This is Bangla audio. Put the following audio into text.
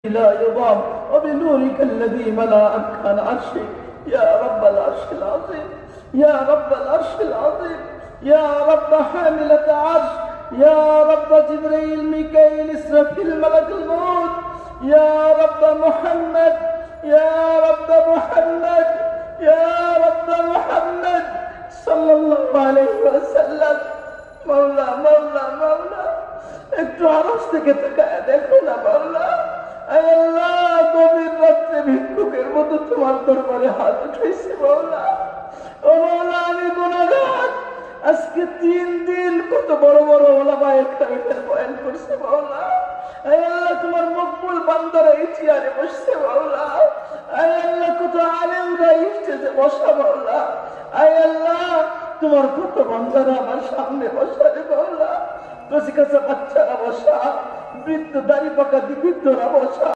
لا يضام وبنورك الذي ملا أركان عرشك يا رب العرش العظيم يا رب العرش العظيم يا رب حاملة عرش يا رب جبريل ميكائيل إسرافيل ملك الموت يا رب محمد يا رب محمد يا رب محمد صلى الله عليه وسلم مولا مولا مولا একটু আরশ থেকে তাকায় দেখো না মাওলা। আয় আল্লাহ, গভীর রাত্রে ভিক্ষুকের মতো তোমার দরবারে হাত উঠাইছি মাওলা। ও মাওলা, আমি গুনাহগার। আজকে 3 দিন কত বড় বড় ওলামায়ে কেরামের বয়ান করছে মাওলা। আয় আল্লাহ, তোমার মকবুল বান্দারা এই চেয়ারে বসছে মাওলা। আয় আল্লাহ, কত আলেমরা স্টেজে বসা মাওলা। আয় আল্লাহ, তোমার কত বান্দারা আমার সামনে বসা রে মাওলা। কচি কাঁচা বাচ্চারা বসা, বৃদ্ধ দাড়ি পাকা বৃদ্ধরা বসা।